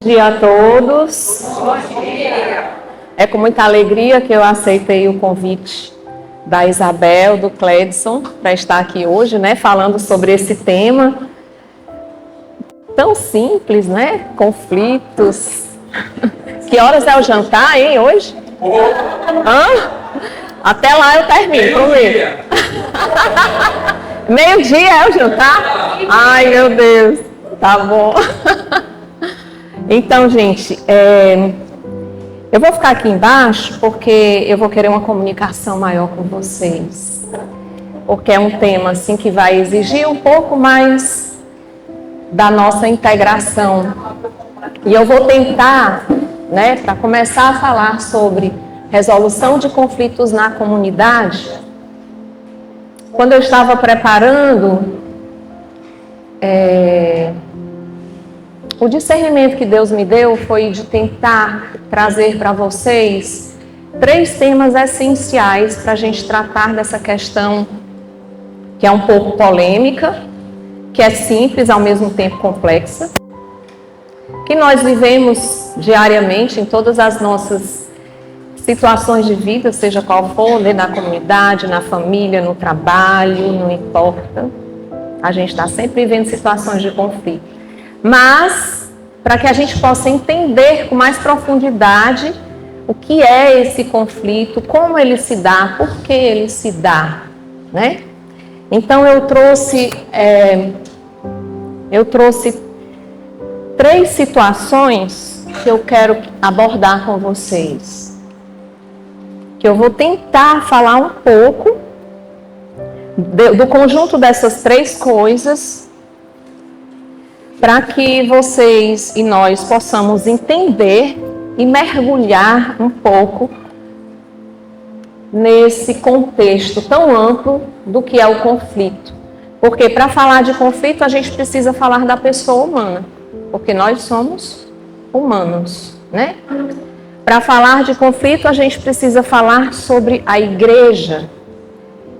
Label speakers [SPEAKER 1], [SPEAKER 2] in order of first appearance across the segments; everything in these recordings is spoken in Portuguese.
[SPEAKER 1] Bom dia a todos.
[SPEAKER 2] Bom dia.
[SPEAKER 1] É com muita alegria que eu aceitei o convite da Isabel, do Cledson, para estar aqui hoje, falando sobre esse tema tão simples, conflitos. Que horas é o jantar, hein, hoje? Hã? Até lá eu termino, prometo. Meio-dia é o jantar? Ai, meu Deus. Tá bom. Então, gente, eu vou ficar aqui embaixo porque eu vou querer uma comunicação maior com vocês. Porque é um tema, assim, que vai exigir um pouco mais da nossa integração. E eu vou tentar, para começar a falar sobre resolução de conflitos na comunidade. Quando eu estava preparando, o discernimento que Deus me deu foi de tentar trazer para vocês 3 temas essenciais para a gente tratar dessa questão que é um pouco polêmica, que é simples, ao mesmo tempo complexa, que nós vivemos diariamente em todas as nossas situações de vida, seja qual for, na comunidade, na família, no trabalho, não importa. A gente está sempre vivendo situações de conflito. Mas, para que a gente possa entender com mais profundidade o que é esse conflito, como ele se dá, por que ele se dá, Então, eu trouxe 3 situações que eu quero abordar com vocês. Que eu vou tentar falar um pouco do conjunto dessas 3 coisas, para que vocês e nós possamos entender e mergulhar um pouco nesse contexto tão amplo do que é o conflito. Porque para falar de conflito a gente precisa falar da pessoa humana, porque nós somos humanos, Para falar de conflito a gente precisa falar sobre a igreja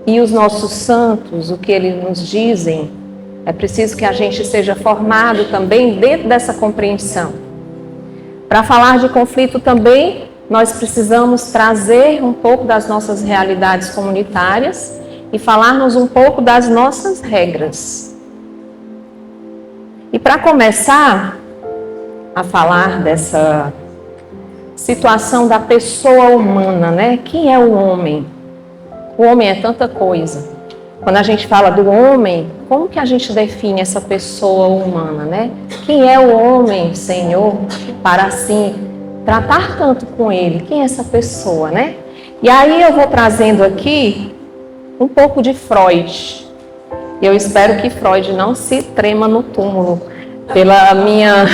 [SPEAKER 1] e os nossos santos, o que eles nos dizem. É preciso que a gente seja formado também dentro dessa compreensão. Para falar de conflito também, nós precisamos trazer um pouco das nossas realidades comunitárias e falarmos um pouco das nossas regras. E para começar a falar dessa situação da pessoa humana, Quem é o homem? O homem é tanta coisa. Quando a gente fala do homem, como que a gente define essa pessoa humana, Quem é o homem, Senhor, para assim tratar tanto com ele? Quem é essa pessoa, E aí eu vou trazendo aqui um pouco de Freud. Eu espero que Freud não se trema no túmulo pela minha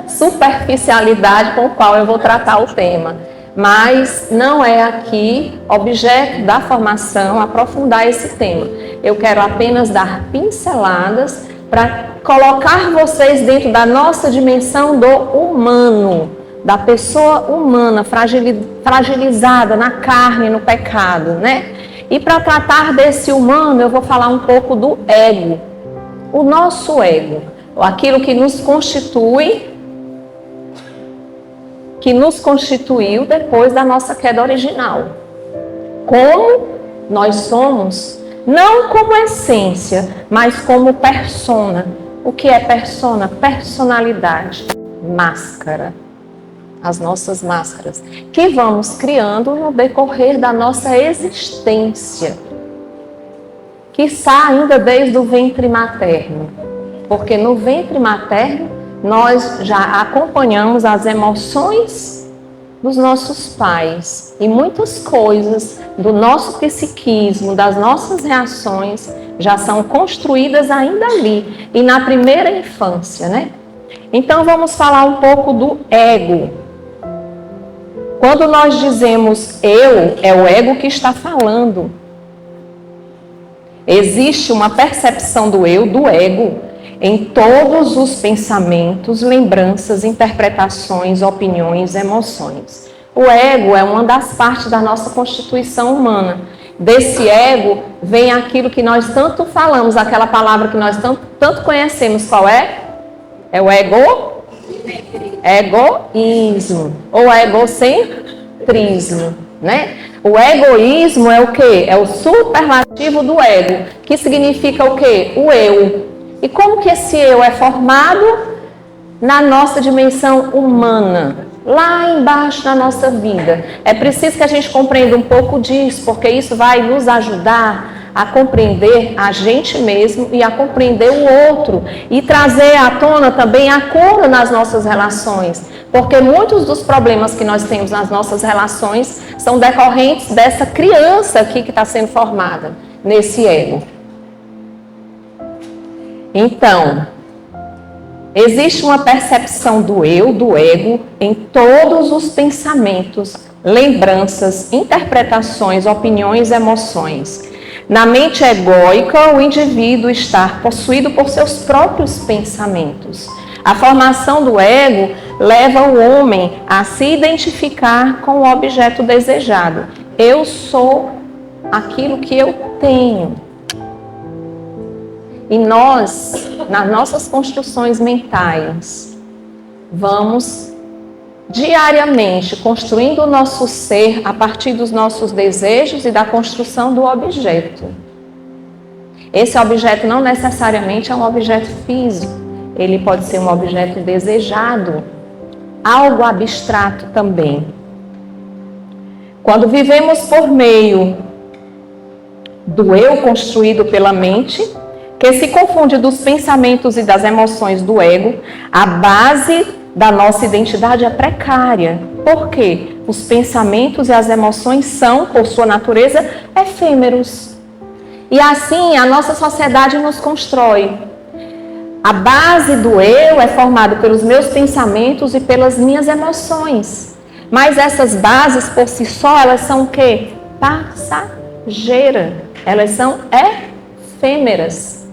[SPEAKER 1] superficialidade com a qual eu vou tratar o tema. Mas não é aqui objeto da formação aprofundar esse tema. Eu quero apenas dar pinceladas para colocar vocês dentro da nossa dimensão do humano, da pessoa humana, fragilizada na carne, no pecado, E para tratar desse humano, eu vou falar um pouco do ego, o nosso ego, aquilo que nos constitui, que nos constituiu depois da nossa queda original. Como nós somos, não como essência, mas como persona. O que é persona? Personalidade, máscara. As nossas máscaras, que vamos criando no decorrer da nossa existência. Quiçá ainda desde o ventre materno. Porque no ventre materno, nós já acompanhamos as emoções dos nossos pais e muitas coisas do nosso psiquismo, das nossas reações, já são construídas ainda ali e na primeira infância, Então vamos falar um pouco do ego. Quando nós dizemos eu, é o ego que está falando. Existe uma percepção do eu, do ego, em todos os pensamentos, lembranças, interpretações, opiniões, emoções. O ego é uma das partes da nossa constituição humana. Desse ego vem aquilo que nós tanto falamos, aquela palavra que nós tanto conhecemos. Qual é? É o Egoísmo ou egocentrismo, né? O egoísmo é o quê? É o superlativo do ego, que significa o quê? O eu. E como que esse eu é formado? Na nossa dimensão humana, lá embaixo na nossa vida. É preciso que a gente compreenda um pouco disso, porque isso vai nos ajudar a compreender a gente mesmo e a compreender o outro e trazer à tona também a cura nas nossas relações, porque muitos dos problemas que nós temos nas nossas relações são decorrentes dessa criança aqui que está sendo formada nesse ego. Então, existe uma percepção do eu, do ego, em todos os pensamentos, lembranças, interpretações, opiniões, emoções. Na mente egóica, o indivíduo está possuído por seus próprios pensamentos. A formação do ego leva o homem a se identificar com o objeto desejado. Eu sou aquilo que eu tenho. E nós, nas nossas construções mentais, vamos diariamente construindo o nosso ser a partir dos nossos desejos e da construção do objeto. Esse objeto não necessariamente é um objeto físico, ele pode ser um objeto desejado, algo abstrato também. Quando vivemos por meio do eu construído pela mente, que se confunde dos pensamentos e das emoções do ego, a base da nossa identidade é precária. Por quê? Os pensamentos e as emoções são, por sua natureza, efêmeros. E assim a nossa sociedade nos constrói. A base do eu é formada pelos meus pensamentos e pelas minhas emoções. Mas essas bases por si só, elas são o quê? Passageiras. Elas são efêmeras.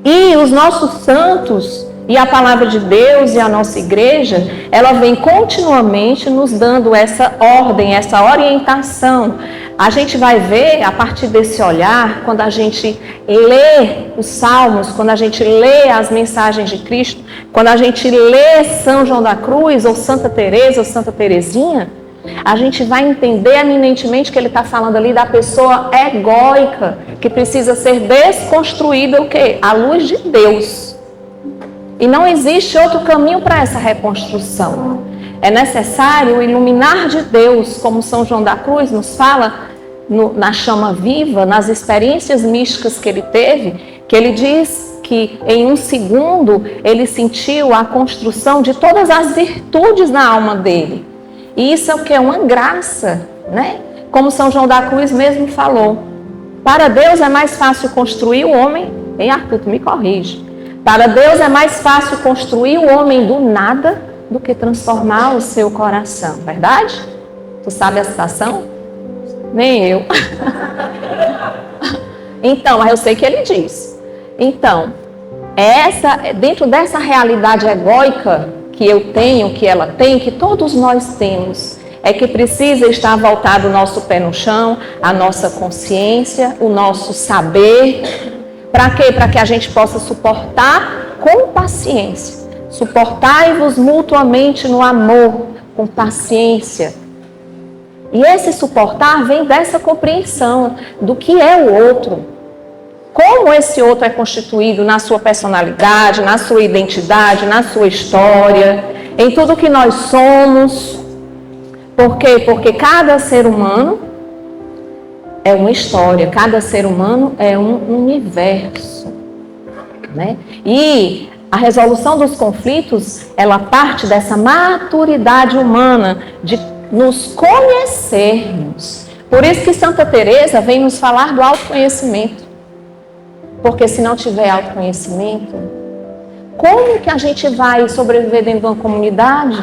[SPEAKER 1] E os nossos santos e a palavra de Deus e a nossa igreja, ela vem continuamente nos dando essa ordem, essa orientação. A gente vai ver a partir desse olhar, quando a gente lê os salmos, quando a gente lê as mensagens de Cristo, quando a gente lê São João da Cruz, ou Santa Teresa, ou Santa Teresinha, a gente vai entender eminentemente que ele está falando ali da pessoa egóica, que precisa ser desconstruída o quê? À luz de Deus. E não existe outro caminho para essa reconstrução. É necessário o iluminar de Deus, como São João da Cruz nos fala na chama viva, nas experiências místicas que ele teve, que ele diz que em um segundo ele sentiu a construção de todas as virtudes na alma dele. E isso é o que? É uma graça, né? Como São João da Cruz mesmo falou. Para Deus é mais fácil construir o homem... Hein, Arthur, tu me corrige. Para Deus é mais fácil construir o homem do nada do que transformar o seu coração. Verdade? Tu sabe a citação? Nem eu. Então, mas eu sei que ele diz. Então, dentro dessa realidade egóica que eu tenho, que ela tem, que todos nós temos, é que precisa estar voltado o nosso pé no chão, a nossa consciência, o nosso saber. Para quê? Para que a gente possa suportar com paciência. Suportai-vos mutuamente no amor, com paciência. E esse suportar vem dessa compreensão do que é o outro. Como esse outro é constituído na sua personalidade, na sua identidade, na sua história, em tudo que nós somos. Por quê? Porque cada ser humano é uma história, cada ser humano é um universo, né? E a resolução dos conflitos, ela parte dessa maturidade humana de nos conhecermos. Por isso que Santa Teresa vem nos falar do autoconhecimento. Porque se não tiver autoconhecimento, como que a gente vai sobreviver dentro de uma comunidade?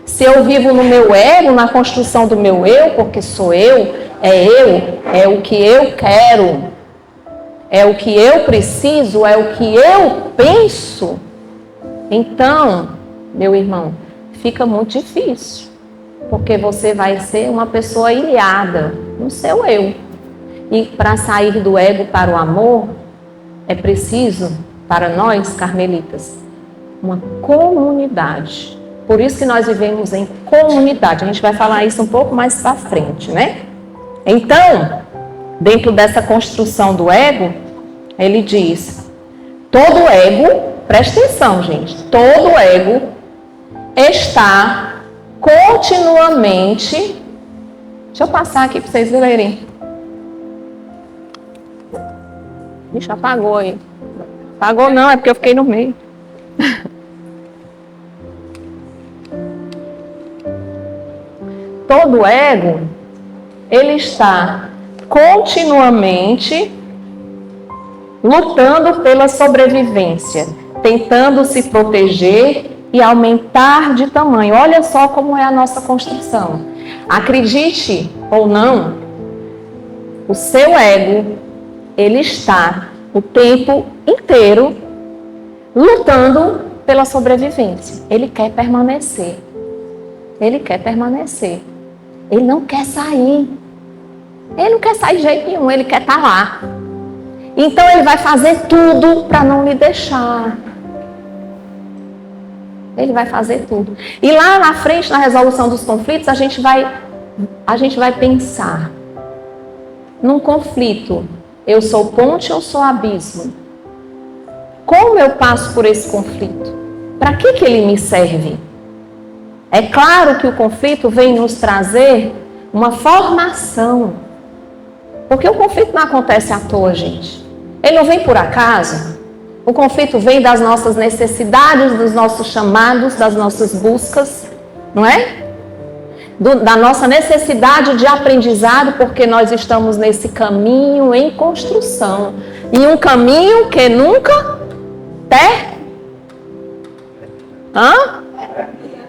[SPEAKER 1] Se eu vivo no meu ego, na construção do meu eu, porque sou eu, é o que eu quero, é o que eu preciso, é o que eu penso. Então, meu irmão, fica muito difícil, porque você vai ser uma pessoa ilhada no seu eu. E para sair do ego para o amor, é preciso, para nós, carmelitas, uma comunidade. Por isso que nós vivemos em comunidade. A gente vai falar isso um pouco mais para frente, né? Então, dentro dessa construção do ego, ele diz: todo ego, presta atenção, gente, todo ego está continuamente. Deixa eu passar aqui para vocês lerem. Ixi, apagou aí. Apagou não, é porque eu fiquei no meio. Todo ego, ele está continuamente lutando pela sobrevivência, tentando se proteger e aumentar de tamanho. Olha só como é a nossa construção. Acredite ou não, o seu ego, ele está o tempo inteiro lutando pela sobrevivência. Ele quer permanecer. Ele quer permanecer. Ele não quer sair. Ele não quer sair de jeito nenhum, ele quer estar lá. Então ele vai fazer tudo para não lhe deixar. Ele vai fazer tudo. E lá na frente, na resolução dos conflitos, a gente vai pensar num conflito. Eu sou ponte ou sou abismo? Como eu passo por esse conflito? Para que ele me serve? É claro que o conflito vem nos trazer uma formação. Porque o conflito não acontece à toa, gente. Ele não vem por acaso. O conflito vem das nossas necessidades, dos nossos chamados, das nossas buscas, não é? Da nossa necessidade de aprendizado, porque nós estamos nesse caminho em construção. E um caminho que nunca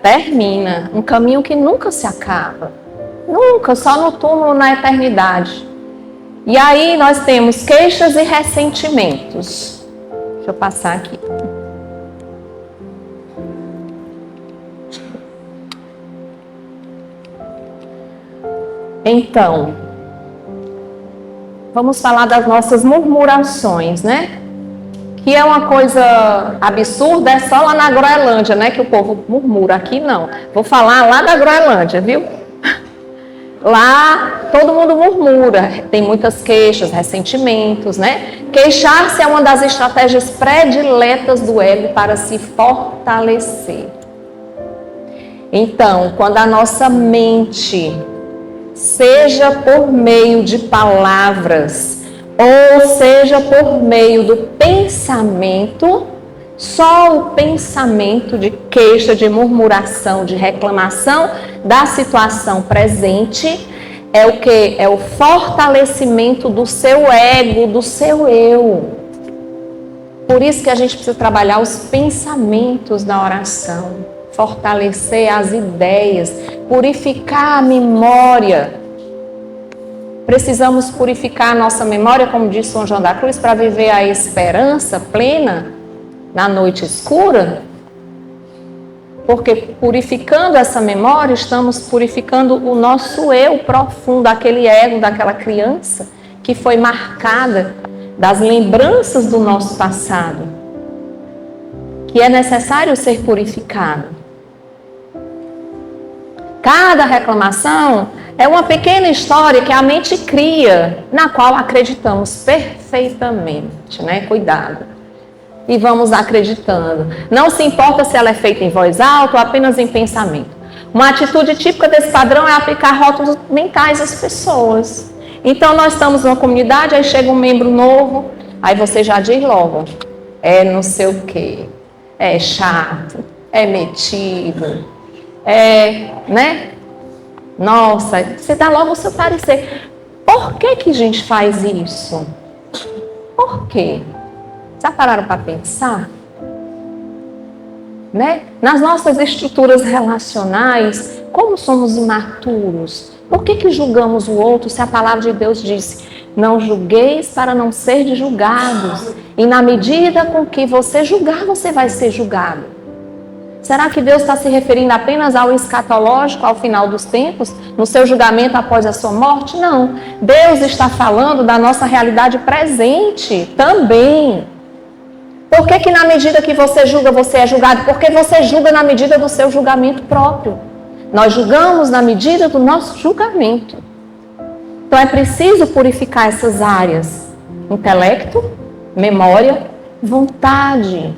[SPEAKER 1] termina. Um caminho que nunca se acaba. Nunca, só no túmulo, na eternidade. E aí nós temos queixas e ressentimentos. Deixa eu passar aqui. Então, vamos falar das nossas murmurações, né? Que é uma coisa absurda, é só lá na Groenlândia, né? Que o povo murmura, aqui não. Vou falar lá da Groenlândia, viu? Lá todo mundo murmura, tem muitas queixas, ressentimentos, né? Queixar-se é uma das estratégias prediletas do ego para se fortalecer. Então, quando a nossa mente, seja por meio de palavras, ou seja por meio do pensamento, só o pensamento de queixa, de murmuração, de reclamação da situação presente é o que? É o fortalecimento do seu ego, do seu eu. Por isso que a gente precisa trabalhar os pensamentos na oração, fortalecer as ideias, purificar a memória. Precisamos purificar a nossa memória, como diz São João da Cruz, para viver a esperança plena na noite escura, porque purificando essa memória, estamos purificando o nosso eu profundo, aquele ego daquela criança que foi marcada das lembranças do nosso passado, que é necessário ser purificado. Cada reclamação é uma pequena história que a mente cria, na qual acreditamos perfeitamente, né? Cuidado. E vamos acreditando. Não se importa se ela é feita em voz alta ou apenas em pensamento. Uma atitude típica desse padrão é aplicar rótulos mentais às pessoas. Então, nós estamos numa comunidade, aí chega um membro novo, aí você já diz logo, é não sei o quê, é chato, é metido, é, né? Nossa, você dá logo o seu parecer. Por que a gente faz isso? Por quê? Já pararam para pensar? Né? Nas nossas estruturas relacionais, como somos imaturos? Por que julgamos o outro se a palavra de Deus diz: não julgueis para não ser julgados? E na medida com que você julgar, você vai ser julgado. Será que Deus está se referindo apenas ao escatológico, ao final dos tempos, no seu julgamento após a sua morte? Não. Deus está falando da nossa realidade presente também. Por que na medida que você julga, você é julgado? Porque você julga na medida do seu julgamento próprio. Nós julgamos na medida do nosso julgamento. Então é preciso purificar essas áreas. Intelecto, memória, vontade.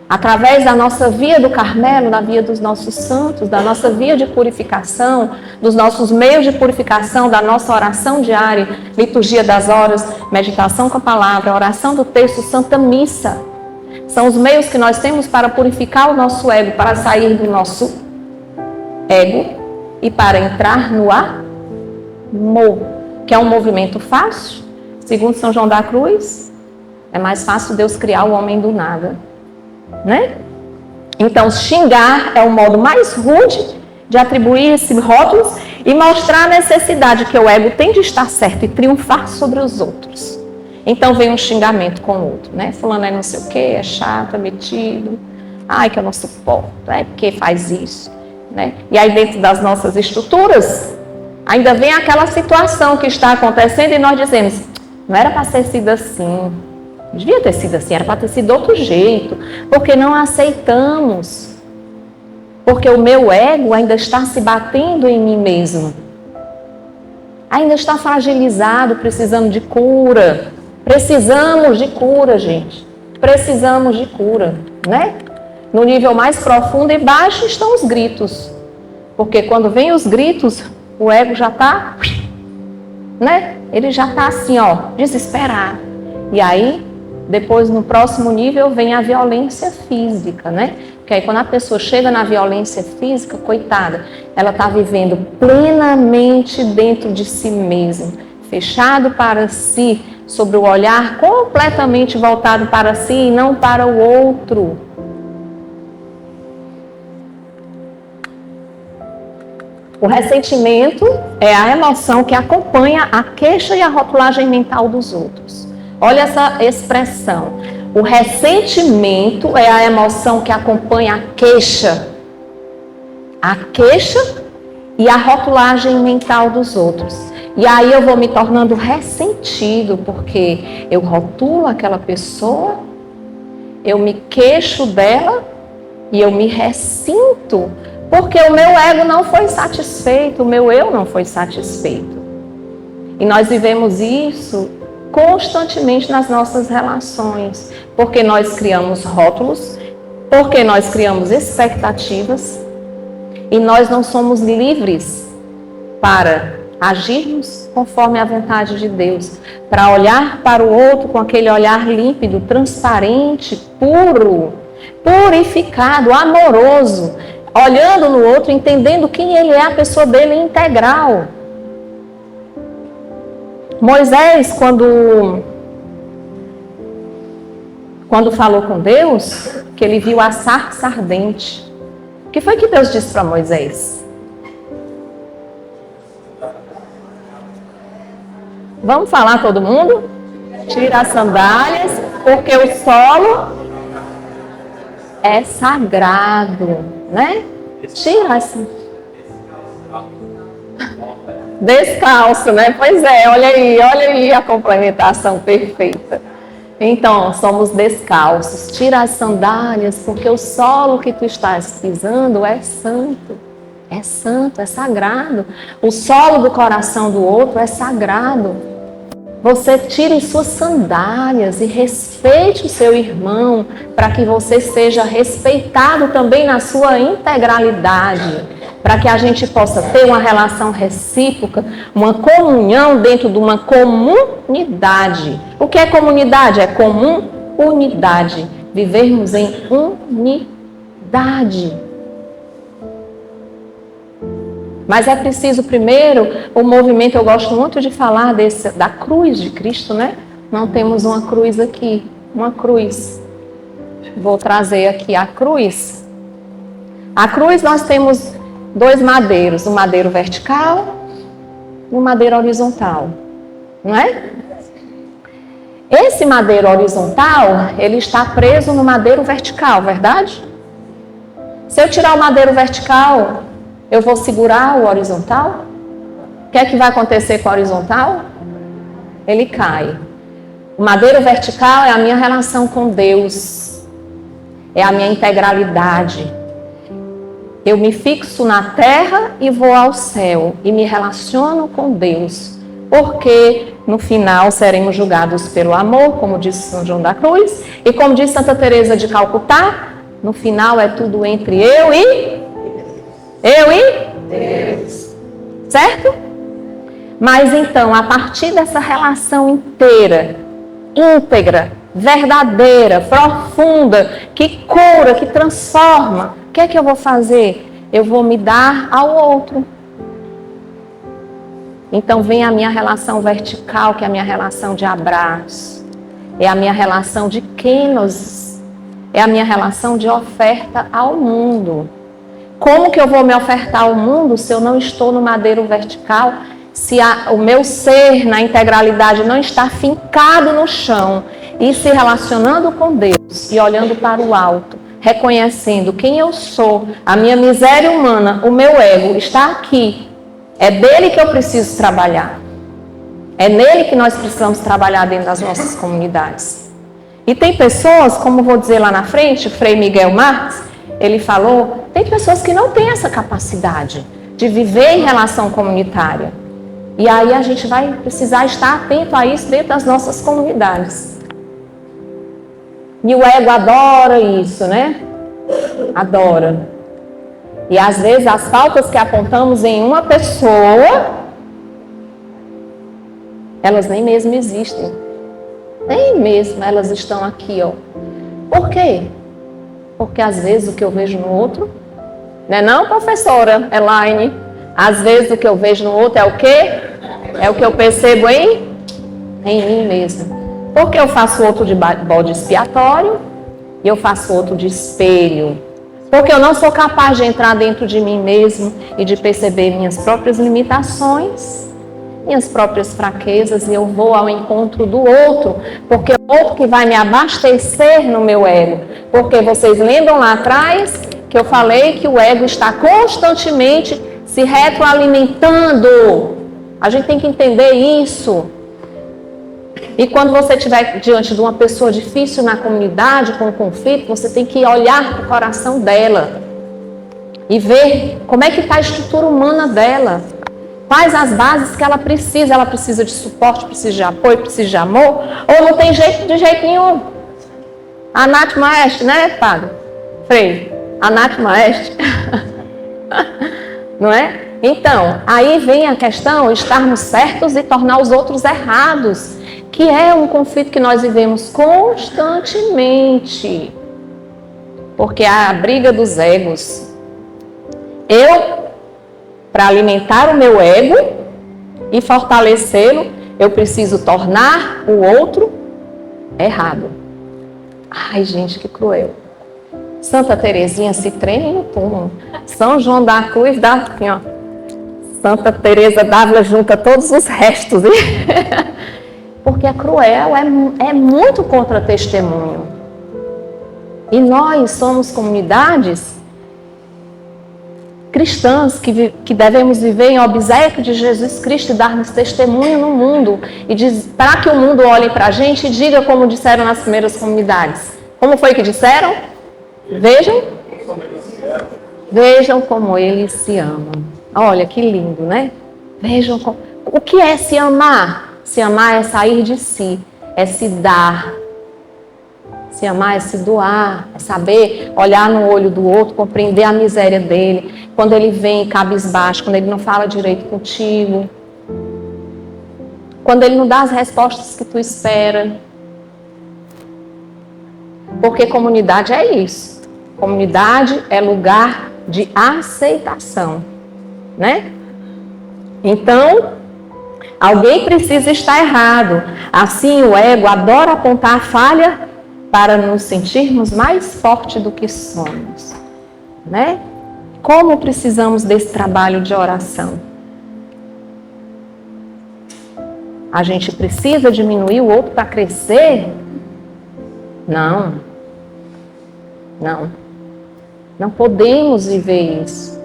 [SPEAKER 1] Através da nossa via do Carmelo, da via dos nossos santos, da nossa via de purificação, dos nossos meios de purificação, da nossa oração diária, liturgia das horas, meditação com a palavra, oração do texto, Santa Missa. São os meios que nós temos para purificar o nosso ego, para sair do nosso ego e para entrar no amor, que é um movimento fácil. Segundo São João da Cruz, é mais fácil Deus criar o homem do nada. Né? Então, xingar é o modo mais rude de atribuir esses rótulos e mostrar a necessidade que o ego tem de estar certo e triunfar sobre os outros. Então vem um xingamento com o outro, né? Fulano é não sei o quê, é chato, é metido, ai que eu não suporto, é porque faz isso, né? E aí dentro das nossas estruturas, ainda vem aquela situação que está acontecendo e nós dizemos, não era para ter sido assim. Devia ter sido assim, era para ter sido de outro jeito, porque não aceitamos, porque o meu ego ainda está se batendo em mim mesmo, ainda está fragilizado, precisando de cura. Precisamos de cura, gente, precisamos de cura, né? No nível mais profundo e baixo estão os gritos, porque quando vem os gritos, o ego já está, né? Ele já está assim, ó, desesperado, e aí depois, no próximo nível, vem a violência física, né? Porque aí, quando a pessoa chega na violência física, coitada, ela está vivendo plenamente dentro de si mesma, fechado para si, sobre o olhar completamente voltado para si e não para o outro. O ressentimento é a emoção que acompanha a queixa e a rotulagem mental dos outros. Olha essa expressão. O ressentimento é a emoção que acompanha a queixa e a rotulagem mental dos outros. E aí eu vou me tornando ressentido, porque eu rotulo aquela pessoa, eu me queixo dela e eu me ressinto, porque o meu ego não foi satisfeito, o meu eu não foi satisfeito. E nós vivemos isso constantemente nas nossas relações, porque nós criamos rótulos, porque nós criamos expectativas e nós não somos livres para agirmos conforme a vontade de Deus, para olhar para o outro com aquele olhar límpido, transparente, puro, purificado, amoroso, olhando no outro, entendendo quem ele é, a pessoa dele integral. Moisés, quando falou com Deus, que ele viu a sarça ardente, o que foi que Deus disse para Moisés? Vamos falar todo mundo? Tira as sandálias, porque o solo é sagrado, né? Tira as sandálias. Descalço, né? Pois é, olha aí a complementação perfeita. Então, somos descalços. Tira as sandálias, porque o solo que tu estás pisando é santo. É santo, é sagrado. O solo do coração do outro é sagrado. Você tire suas sandálias e respeite o seu irmão, para que você seja respeitado também na sua integralidade, para que a gente possa ter uma relação recíproca, uma comunhão dentro de uma comunidade. O que é comunidade? É comum unidade. Vivermos em unidade. Mas é preciso primeiro o movimento, eu gosto muito de falar da cruz de Cristo, né? Não temos uma cruz aqui, uma cruz. Vou trazer aqui a cruz. A cruz nós temos dois madeiros, um madeiro vertical e um madeiro horizontal, não é? Esse madeiro horizontal, ele está preso no madeiro vertical, verdade? Se eu tirar o madeiro vertical, eu vou segurar o horizontal? O que é que vai acontecer com o horizontal? Ele cai. O madeiro vertical é a minha relação com Deus, é a minha integralidade. Eu me fixo na terra e vou ao céu e me relaciono com Deus, porque no final seremos julgados pelo amor, como disse São João da Cruz, e como disse Santa Teresa de Calcutá, no final é tudo entre eu e Deus. Certo? Mas então, a partir dessa relação inteira, íntegra, verdadeira, profunda, que cura, que transforma, o que é que eu vou fazer? Eu vou me dar ao outro. Então vem a minha relação vertical, que é a minha relação de abraço, é a minha relação de kenosis, é a minha relação de oferta ao mundo. Como que eu vou me ofertar ao mundo se eu não estou no madeiro vertical? Se o meu ser na integralidade não está fincado no chão e se relacionando com Deus e olhando para o alto, reconhecendo quem eu sou, a minha miséria humana, o meu ego está aqui. É dele que eu preciso trabalhar. É nele que nós precisamos trabalhar dentro das nossas comunidades. E tem pessoas, como vou dizer lá na frente, Frei Miguel Marques, ele falou, tem pessoas que não têm essa capacidade de viver em relação comunitária. E aí a gente vai precisar estar atento a isso dentro das nossas comunidades. E o ego adora isso, né? Adora. E às vezes as faltas que apontamos em uma pessoa, elas nem mesmo existem. Nem mesmo elas estão aqui, ó. Por quê? Porque às vezes o que eu vejo no outro, não, professora Elaine? Às vezes o que eu vejo no outro é o quê? É o que eu percebo em mim mesma. Porque eu faço outro de bode expiatório e eu faço outro de espelho. Porque eu não sou capaz de entrar dentro de mim mesmo e de perceber minhas próprias limitações, minhas próprias fraquezas, e eu vou ao encontro do outro, porque é o outro que vai me abastecer no meu ego. Porque vocês lembram lá atrás que eu falei que o ego está constantemente se retroalimentando. A gente tem que entender isso. E quando você estiver diante de uma pessoa difícil na comunidade, com conflito, você tem que olhar para o coração dela e ver como é que está a estrutura humana dela. Quais as bases que ela precisa. Ela precisa de suporte, precisa de apoio, precisa de amor, ou não tem jeito de jeito nenhum. A Nath Maestre, né, padre? Frei, a Nath Maestre. Não é? Então, aí vem a questão de estarmos certos e tornar os outros errados, que é um conflito que nós vivemos constantemente. Porque a briga dos egos. Eu, para alimentar o meu ego e fortalecê-lo, eu preciso tornar o outro errado. Ai, gente, que cruel. Santa Teresinha se treme no túmulo. São João da Cruz dá assim, ó. Santa Teresa d'Ávila junta todos os restos. Porque é cruel, é muito contra-testemunho. E nós somos comunidades cristãs que devemos viver em obséquio de Jesus Cristo e darmos testemunho no mundo. E para que o mundo olhe para a gente e diga como disseram nas primeiras comunidades. Como foi que disseram? Vejam como eles se amam. Olha que lindo, né? Vejam o que é se amar. Se amar é sair de si, é se dar. Se amar é se doar, é saber olhar no olho do outro, compreender a miséria dele. Quando ele vem cabisbaixo, quando ele não fala direito contigo. Quando ele não dá as respostas que tu espera. Porque comunidade é isso. Comunidade é lugar de aceitação, né? Então, alguém precisa estar errado. Assim, o ego adora apontar a falha para nos sentirmos mais fortes do que somos, né? Como precisamos desse trabalho de oração? A gente precisa diminuir o outro para crescer? Não. Não podemos viver isso.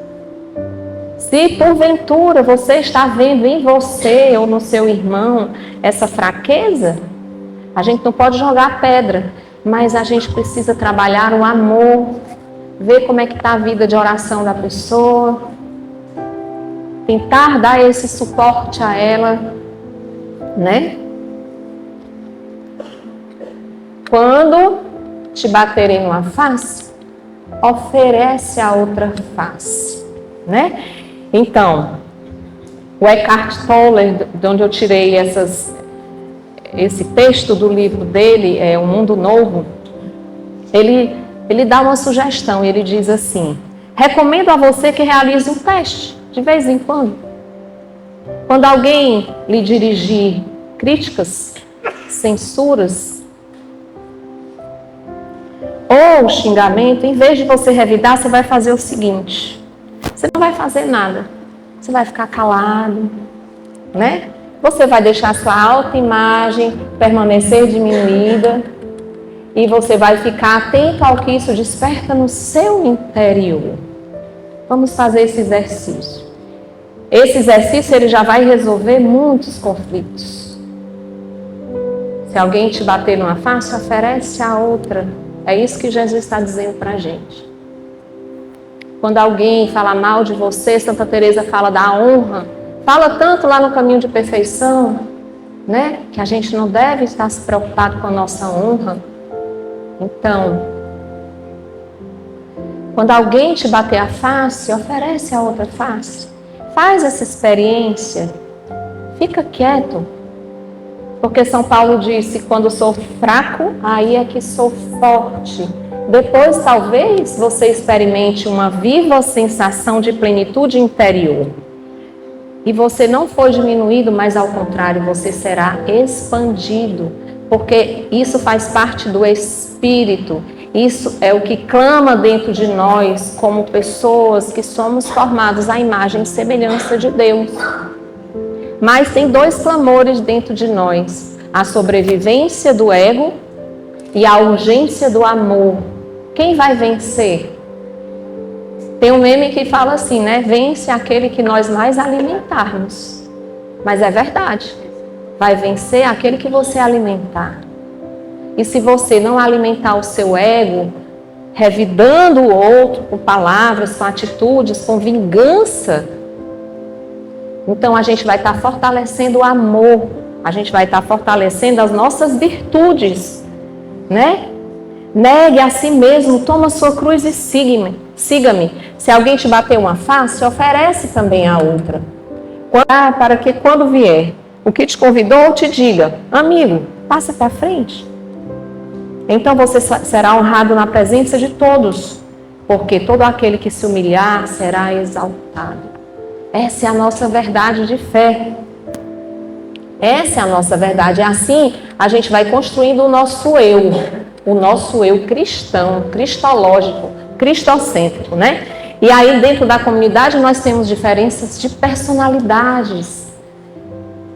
[SPEAKER 1] Se porventura você está vendo em você ou no seu irmão essa fraqueza, A gente não pode jogar pedra, mas a gente precisa trabalhar o amor, ver como é que está a vida de oração da pessoa, tentar dar esse suporte a ela, né? Quando te baterem numa face, oferece a outra face, né? Então, o Eckhart Tolle, de onde eu tirei esse texto do livro dele, O Mundo Novo, ele dá uma sugestão, ele diz assim: recomendo a você que realize um teste, de vez em quando. Quando alguém lhe dirigir críticas, censuras ou xingamento, em vez de você revidar, você vai fazer o seguinte: você não vai fazer nada, você vai ficar calado, né? Você vai deixar sua autoimagem permanecer diminuída e você vai ficar atento ao que isso desperta no seu interior. Vamos fazer esse exercício. Esse exercício ele já vai resolver muitos conflitos. Se alguém te bater numa face, oferece a outra. É isso que Jesus está dizendo para a gente. Quando alguém fala mal de você, Santa Teresa fala da honra. Fala tanto lá no caminho de perfeição, né? Que a gente não deve estar se preocupado com a nossa honra. Então, quando alguém te bater a face, oferece a outra face. Faz essa experiência. Fica quieto. Porque São Paulo disse: quando sou fraco, aí é que sou forte. Depois, talvez, você experimente uma viva sensação de plenitude interior. E você não foi diminuído, mas ao contrário, você será expandido. Porque isso faz parte do Espírito. Isso é o que clama dentro de nós, como pessoas que somos formados à imagem e semelhança de Deus. Mas tem dois clamores dentro de nós: a sobrevivência do ego e a urgência do amor. Quem vai vencer? Tem um meme que fala assim, né? Vence aquele que nós mais alimentarmos. Mas é verdade. Vai vencer aquele que você alimentar. E se você não alimentar o seu ego, revidando o outro com palavras, com atitudes, com vingança, então a gente vai estar fortalecendo o amor, a gente vai estar fortalecendo as nossas virtudes, né? Negue a si mesmo, toma sua cruz e siga-me. Se alguém te bater uma face, oferece também a outra. Para que quando vier o que te convidou, te diga: amigo, passa para frente. Então você será honrado na presença de todos, porque todo aquele que se humilhar será exaltado. Essa é a nossa verdade de fé. Essa é a nossa verdade. Assim a gente vai construindo o nosso eu cristão, cristológico, cristocêntrico, né? E aí dentro da comunidade nós temos diferenças de personalidades.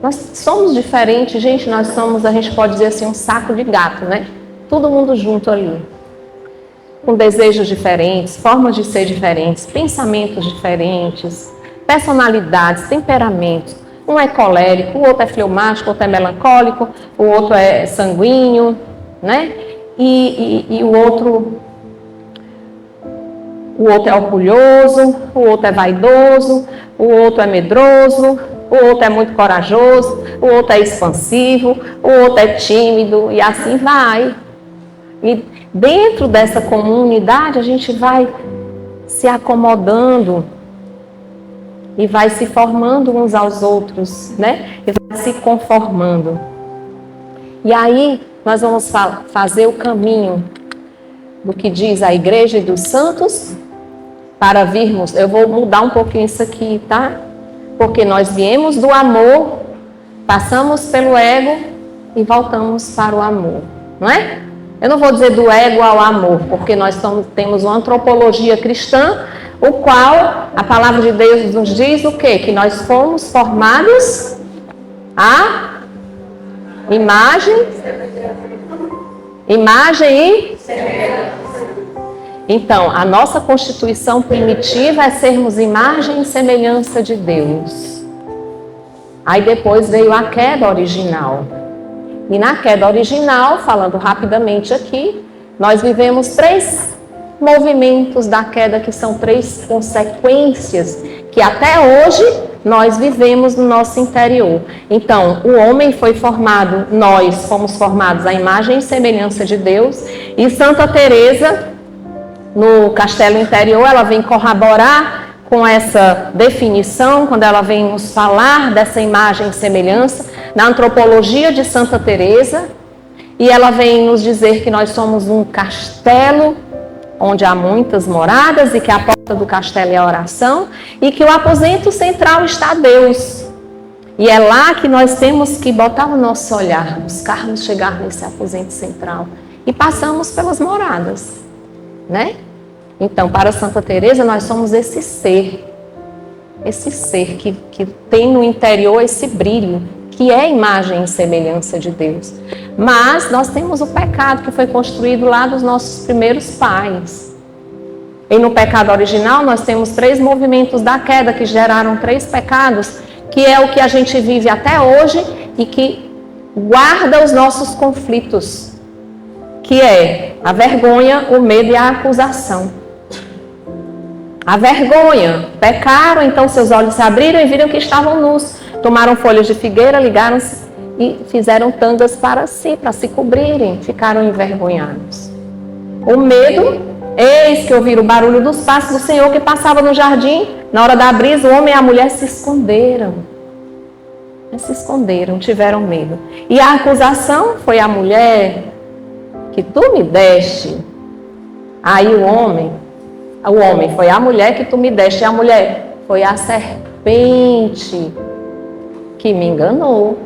[SPEAKER 1] Nós somos diferentes, gente, nós somos, a gente pode dizer assim, um saco de gato, né? Todo mundo junto ali. Com desejos diferentes, formas de ser diferentes, pensamentos diferentes, personalidades, temperamentos. Um é colérico, o outro é fleumático, o outro é melancólico, o outro é sanguíneo, né? E o outro é orgulhoso, o outro é vaidoso, o outro é medroso, o outro é muito corajoso, o outro é expansivo, o outro é tímido, e assim vai. E dentro dessa comunidade a gente vai se acomodando e vai se formando uns aos outros, né? E vai se conformando. E aí nós vamos fazer o caminho do que diz a Igreja e dos Santos para virmos. Eu vou mudar um pouquinho isso aqui, tá? Porque nós viemos do amor, passamos pelo ego e voltamos para o amor, não é? Eu não vou dizer do ego ao amor, porque nós temos uma antropologia cristã, o qual a palavra de Deus nos diz o quê? Que nós fomos formados a imagem e... Então, a nossa constituição primitiva é sermos imagem e semelhança de Deus. Aí depois veio a queda original. E na queda original, falando rapidamente aqui, nós vivemos 3 movimentos da queda, que são 3 consequências que até hoje nós vivemos no nosso interior. Então, o homem foi formado, nós fomos formados à imagem e semelhança de Deus, e Santa Teresa, no Castelo Interior, ela vem corroborar com essa definição, quando ela vem nos falar dessa imagem e semelhança, na antropologia de Santa Teresa, e ela vem nos dizer que nós somos um castelo onde há muitas moradas e que a porta do castelo é a oração e que o aposento central está Deus. E é lá que nós temos que botar o nosso olhar, buscarmos chegar nesse aposento central. E passamos pelas moradas, né? Então, para Santa Teresa, nós somos esse ser que tem no interior esse brilho, que é imagem e semelhança de Deus. Mas nós temos o pecado que foi construído lá dos nossos primeiros pais. E no pecado original nós temos 3 movimentos da queda que geraram 3 pecados, que é o que a gente vive até hoje e que guarda os nossos conflitos, que é a vergonha, o medo e a acusação. A vergonha, pecaram, então seus olhos se abriram e viram que estavam nus. Tomaram folhas de figueira, ligaram-se e fizeram tangas para si, para se cobrirem, ficaram envergonhados. O medo, eis que ouviram o barulho dos passos do Senhor que passava no jardim. Na hora da brisa, o homem e a mulher se esconderam. Se esconderam, tiveram medo. E a acusação foi a mulher que tu me deste. Aí o homem foi a mulher que tu me deste. E a mulher foi a serpente que me enganou,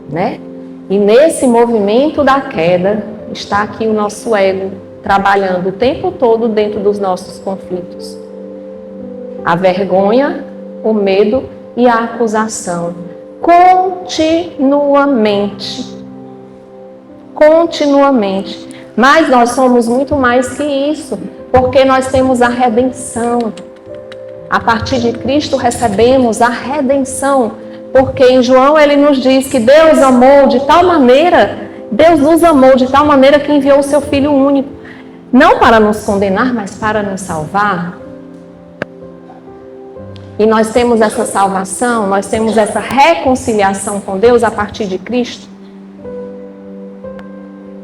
[SPEAKER 1] né? E nesse movimento da queda está aqui o nosso ego trabalhando o tempo todo dentro dos nossos conflitos. A vergonha, o medo e a acusação. Continuamente. Mas nós somos muito mais que isso, porque nós temos a redenção. A partir de Cristo recebemos a redenção, porque em João ele nos diz que Deus nos amou de tal maneira que enviou o seu Filho único, não para nos condenar, mas para nos salvar. E nós temos essa salvação, nós temos essa reconciliação com Deus a partir de Cristo.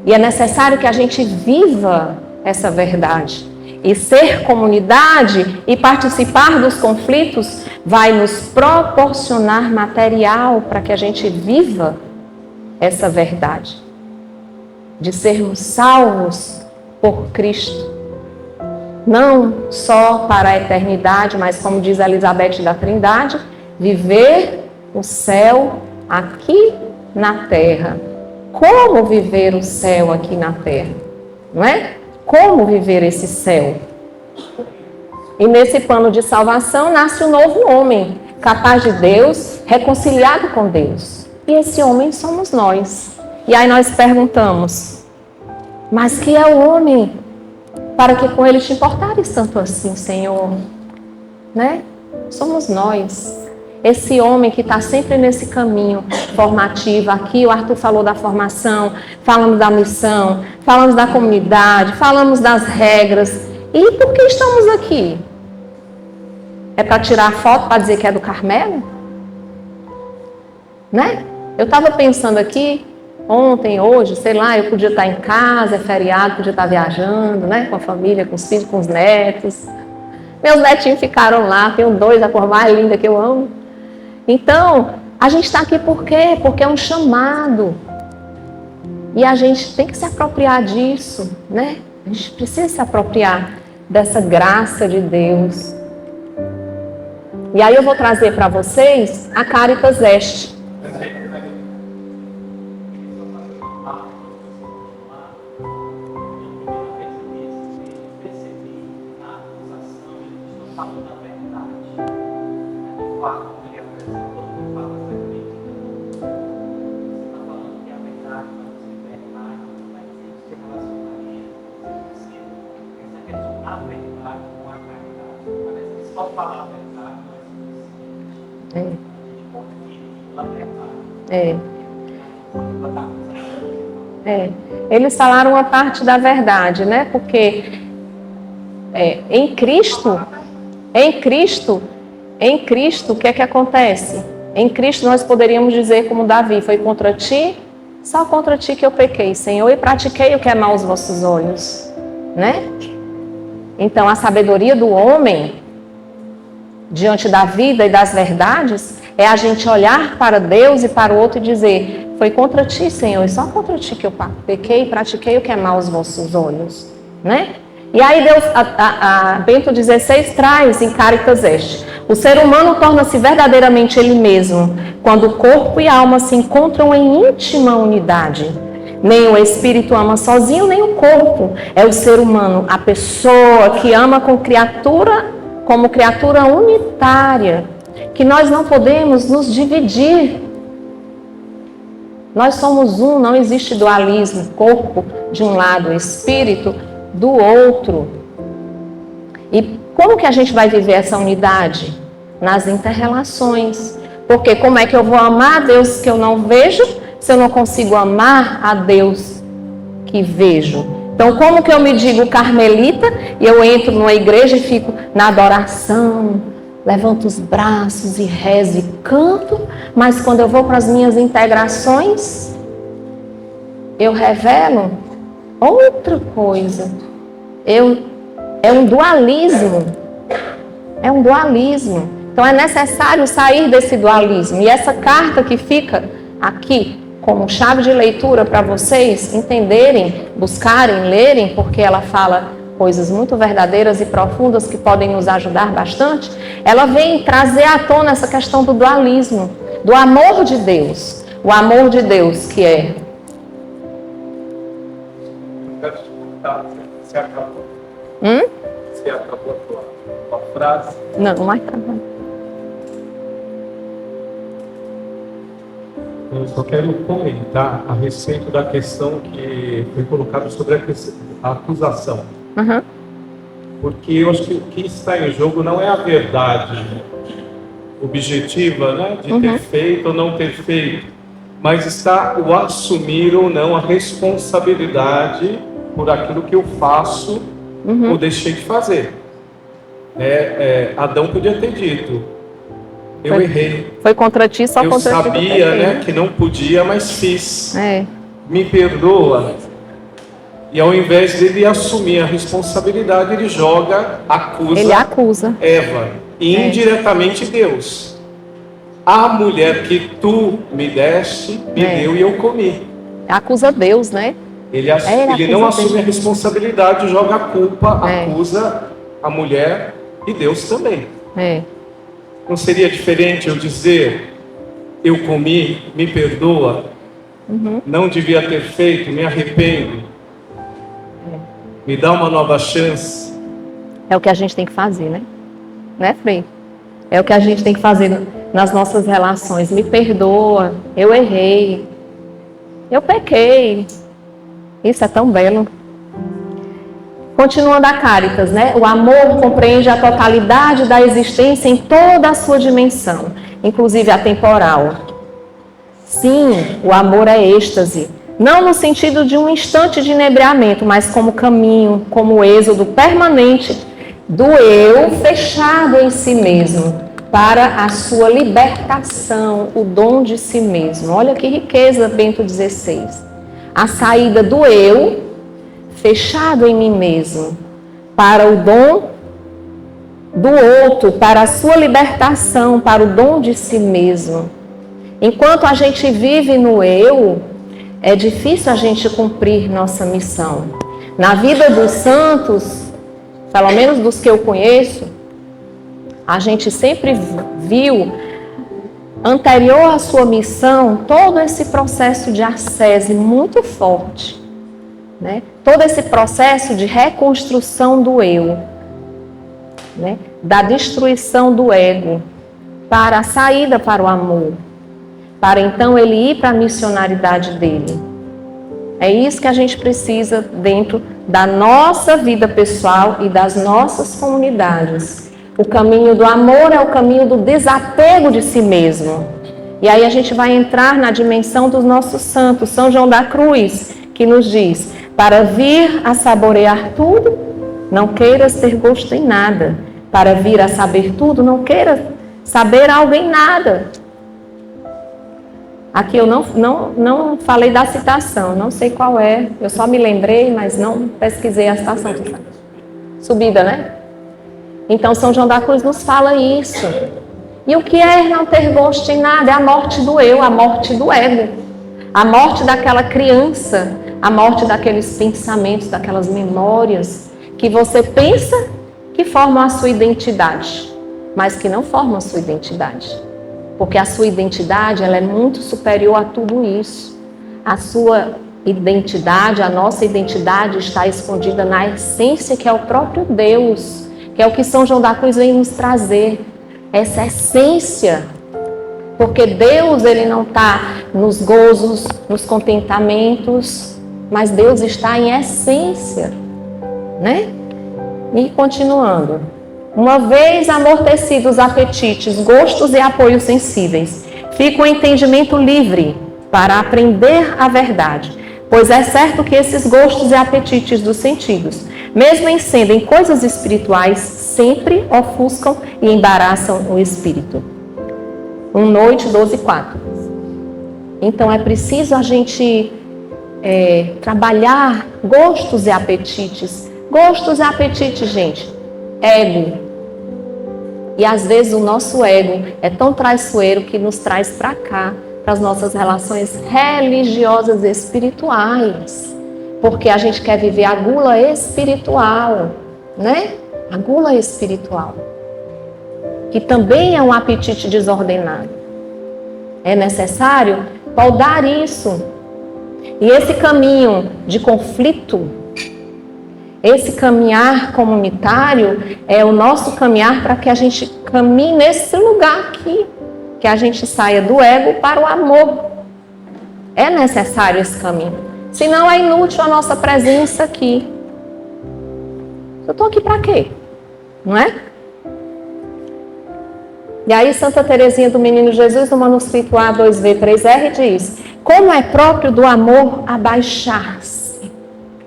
[SPEAKER 1] E é necessário que a gente viva essa verdade. E ser comunidade e participar dos conflitos vai nos proporcionar material para que a gente viva essa verdade. De sermos salvos por Cristo. Não só para a eternidade, mas como diz Elizabeth da Trindade, viver o céu aqui na terra. Como viver o céu aqui na terra? Não é? Como viver esse céu? E nesse plano de salvação nasce um novo homem, capaz de Deus, reconciliado com Deus. E esse homem somos nós. E aí nós perguntamos, mas que é o homem para que com ele te importares tanto assim, Senhor? Né? Somos nós. Esse homem que está sempre nesse caminho formativo. Aqui o Arthur falou da formação, falamos da missão, falamos da comunidade, falamos das regras. E por que estamos aqui? É para tirar foto para dizer que é do Carmelo? Né? Eu estava pensando aqui, ontem, hoje, sei lá, eu podia estar em casa, é feriado, podia estar viajando, né? Com a família, com os filhos, com os netos. Meus netinhos ficaram lá, tenho 2, a cor mais linda que eu amo. Então, a gente está aqui por quê? Porque é um chamado. E a gente tem que se apropriar disso, né? A gente precisa se apropriar dessa graça de Deus. E aí eu vou trazer para vocês a Caritas Est. Eles falaram uma parte da verdade, né? Porque em Cristo, o que é que acontece? Em Cristo nós poderíamos dizer como Davi, foi contra ti, só contra ti que eu pequei, Senhor, e pratiquei o que é mal aos vossos olhos, né? Então a sabedoria do homem, diante da vida e das verdades, é a gente olhar para Deus e para o outro e dizer, foi contra ti, Senhor, e só contra ti que eu pequei e pratiquei o que é mal aos vossos olhos, né? E aí Deus, Bento XVI traz em Caritas Est, o ser humano torna-se verdadeiramente ele mesmo, quando o corpo e a alma se encontram em íntima unidade. Nem o espírito ama sozinho, nem o corpo. É o ser humano, a pessoa que ama como criatura unitária, que nós não podemos nos dividir. Nós somos um, não existe dualismo, corpo de um lado, espírito do outro. E como que a gente vai viver essa unidade? Nas inter-relações. Porque como é que eu vou amar a Deus que eu não vejo, se eu não consigo amar a Deus que vejo? Então, como que eu me digo carmelita e eu entro numa igreja e fico na adoração, levanto os braços e rezo e canto, mas quando eu vou para as minhas integrações, eu revelo outra coisa. É um dualismo. É um dualismo. Então é necessário sair desse dualismo. E essa carta que fica aqui como chave de leitura para vocês entenderem, buscarem, lerem, porque ela fala coisas muito verdadeiras e profundas que podem nos ajudar bastante, ela vem trazer à tona essa questão do dualismo, do amor de Deus. O amor de Deus que é...
[SPEAKER 2] Você acabou. Você acabou a tua frase?
[SPEAKER 1] Não, mais acabou.
[SPEAKER 2] Eu só quero comentar a respeito da questão que foi colocada sobre a acusação.
[SPEAKER 1] Uhum.
[SPEAKER 2] Porque eu acho que o que está em jogo não é a verdade objetiva, né, de ter feito ou não ter feito, mas está o assumir ou não a responsabilidade por aquilo que eu faço ou deixei de fazer. Adão podia ter dito, eu errei.
[SPEAKER 1] Foi contra ti, só
[SPEAKER 2] eu
[SPEAKER 1] contra ti. Eu
[SPEAKER 2] sabia, né, que não podia, mas fiz. Me perdoa. E ao invés dele assumir a responsabilidade, ele acusa Eva, e indiretamente Deus. A mulher que tu me deste, me deu e eu comi.
[SPEAKER 1] Acusa Deus, né?
[SPEAKER 2] Ele não assume a responsabilidade, joga a culpa, acusa a mulher e Deus também. Não seria diferente eu dizer, eu comi, me perdoa, não devia ter feito, me arrependo, me dá uma nova chance?
[SPEAKER 1] É o que a gente tem que fazer, né? Né, Frei? É o que a gente tem que fazer nas nossas relações. Me perdoa, eu errei, eu pequei. Isso é tão belo. Continuando a Caritas, né? O amor compreende a totalidade da existência em toda a sua dimensão, inclusive a temporal. Sim, o amor é êxtase, não no sentido de um instante de inebriamento, mas como caminho, como êxodo permanente do eu fechado em si mesmo, para a sua libertação, o dom de si mesmo. Olha que riqueza, Bento XVI. A saída do eu fechado em mim mesmo, para o dom do outro, para a sua libertação, para o dom de si mesmo. Enquanto a gente vive no eu, é difícil a gente cumprir nossa missão. Na vida dos santos, pelo menos dos que eu conheço, a gente sempre viu, anterior à sua missão, todo esse processo de ascese muito forte, né? Todo esse processo de reconstrução do eu, né? Da destruição do ego, para a saída para o amor, para então ele ir para a missionaridade dele. É isso que a gente precisa dentro da nossa vida pessoal e das nossas comunidades. O caminho do amor é o caminho do desapego de si mesmo. E aí a gente vai entrar na dimensão dos nossos santos. São João da Cruz, que nos diz: para vir a saborear tudo, não queiras ter gosto em nada. Para vir a saber tudo, não queiras saber algo em nada. Aqui eu não falei da citação, não sei qual é. Eu só me lembrei, mas não pesquisei a citação. Subida, né? Então São João da Cruz nos fala isso. E o que é não ter gosto em nada? É a morte do eu, a morte do ego. A morte daquela criança, a morte daqueles pensamentos, daquelas memórias que você pensa que formam a sua identidade, mas que não formam a sua identidade. Porque a sua identidade, ela é muito superior a tudo isso. A sua identidade, a nossa identidade está escondida na essência que é o próprio Deus, que é o que São João da Cruz vem nos trazer. Essa essência, porque Deus, ele não está nos gozos, nos contentamentos, mas Deus está em essência, né? E continuando, uma vez amortecidos os apetites, gostos e apoios sensíveis, fica o entendimento livre para aprender a verdade, pois é certo que esses gostos e apetites dos sentidos, mesmo em sendo em coisas espirituais, sempre ofuscam e embaraçam o espírito. 1 Noite 12:4. Então é preciso a gente trabalhar gostos e apetites. Gostos e apetites, gente. Ego. E às vezes o nosso ego é tão traiçoeiro que nos traz para cá, para as nossas relações religiosas e espirituais. Porque a gente quer viver a gula espiritual, né? A gula espiritual, que também é um apetite desordenado. É necessário podar isso. E esse caminho de conflito, esse caminhar comunitário, é o nosso caminhar para que a gente caminhe nesse lugar aqui, que a gente saia do ego para o amor. É necessário esse caminho. Senão é inútil a nossa presença aqui. Eu estou aqui para quê? Não é? E aí Santa Teresinha do Menino Jesus, no manuscrito A2V3R, diz: como é próprio do amor abaixar-se.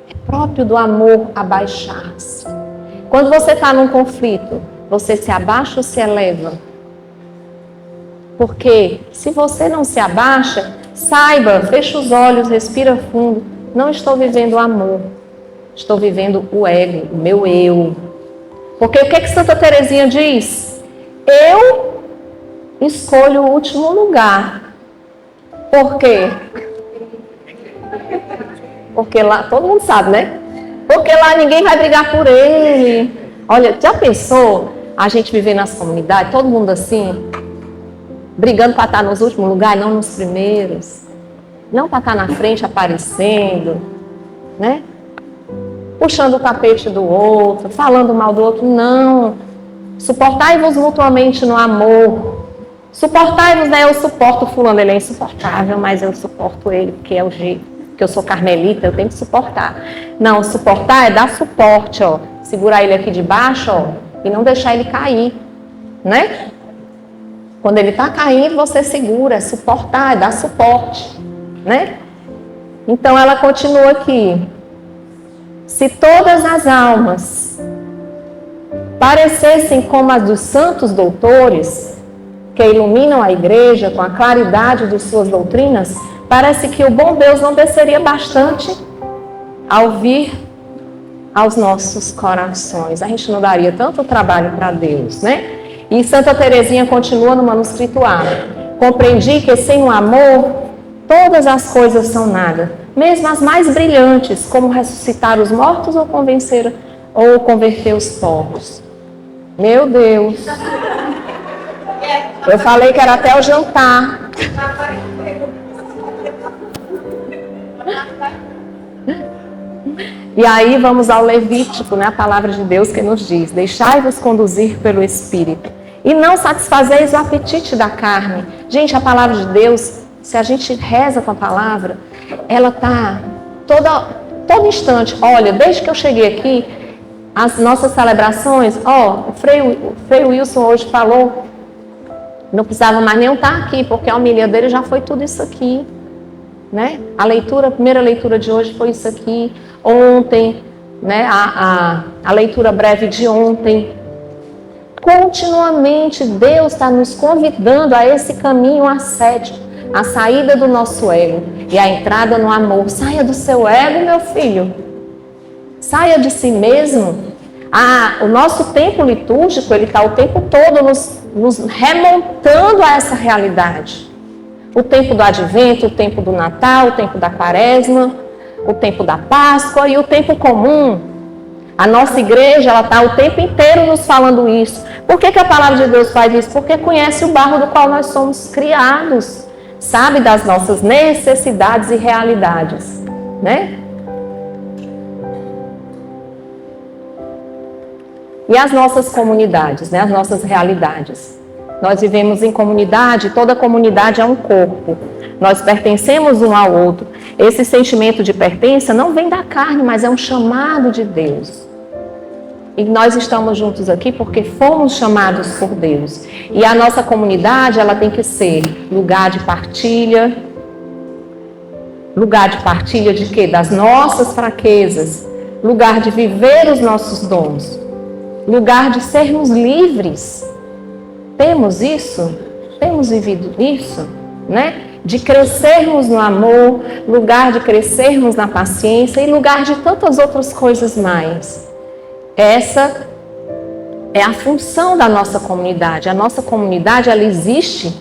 [SPEAKER 1] É próprio do amor abaixar-se. Quando você está num conflito, você se abaixa ou se eleva? Porque se você não se abaixa, saiba, fecha os olhos, respira fundo. Não estou vivendo o amor. Estou vivendo o ego, o meu eu. Porque o que é que Santa Teresinha diz? Eu escolho o último lugar. Por quê? Porque lá, todo mundo sabe, né? Porque lá ninguém vai brigar por ele. Olha, já pensou a gente viver nas comunidades, todo mundo assim, brigando para estar nos últimos lugares, não nos primeiros. Não para estar na frente aparecendo, né? Puxando o tapete do outro, falando mal do outro. Não. Suportai-vos mutuamente no amor. Suportai-vos, né? Eu suporto fulano, ele é insuportável, mas eu suporto ele, porque é o jeito. Porque eu sou carmelita, eu tenho que suportar. Não, suportar é dar suporte, ó. Segurar ele aqui de baixo, ó, e não deixar ele cair, né? Quando ele está caindo, você segura, é suportar, é dar suporte, né? Então ela continua aqui. Se todas as almas parecessem como as dos santos doutores, que iluminam a igreja com a claridade de suas doutrinas, parece que o bom Deus não desceria bastante ao vir aos nossos corações. A gente não daria tanto trabalho para Deus, né? E Santa Teresinha continua no manuscrito A. Compreendi que sem o amor, todas as coisas são nada, mesmo as mais brilhantes, como ressuscitar os mortos ou converter os povos. Meu Deus! Eu falei que era até o jantar. E aí vamos ao Levítico, né? A palavra de Deus que nos diz: deixai-vos conduzir pelo Espírito e não satisfazeis o apetite da carne. Gente, a palavra de Deus, se a gente reza com a palavra, ela está todo instante. Olha, desde que eu cheguei aqui, as nossas celebrações, o Frei Wilson hoje falou Não precisava mais nem estar aqui, porque a homilia dele já foi tudo isso aqui, né? A primeira leitura de hoje foi isso aqui. Ontem, né? A leitura breve de ontem. Continuamente Deus está nos convidando a esse caminho ascético, a saída do nosso ego e a entrada no amor. Saia do seu ego, meu filho. Saia de si mesmo. O nosso tempo litúrgico, ele está o tempo todo nos remontando a essa realidade. O tempo do advento, o tempo do Natal, o tempo da quaresma, o tempo da Páscoa e o tempo comum. A nossa igreja, ela está o tempo inteiro nos falando isso. Por que a palavra de Deus faz isso? Porque conhece o barro do qual nós somos criados. Sabe das nossas necessidades e realidades, né? E as nossas comunidades, né? As nossas realidades. Nós vivemos em comunidade, toda comunidade é um corpo. Nós pertencemos um ao outro. Esse sentimento de pertença não vem da carne, mas é um chamado de Deus. E nós estamos juntos aqui porque fomos chamados por Deus. E a nossa comunidade, ela tem que ser lugar de partilha. Lugar de partilha de quê? Das nossas fraquezas. Lugar de viver os nossos dons. Lugar de sermos livres. Temos isso? Temos vivido isso? Né? De crescermos no amor, lugar de crescermos na paciência e lugar de tantas outras coisas mais. Essa é a função da nossa comunidade. A nossa comunidade, ela existe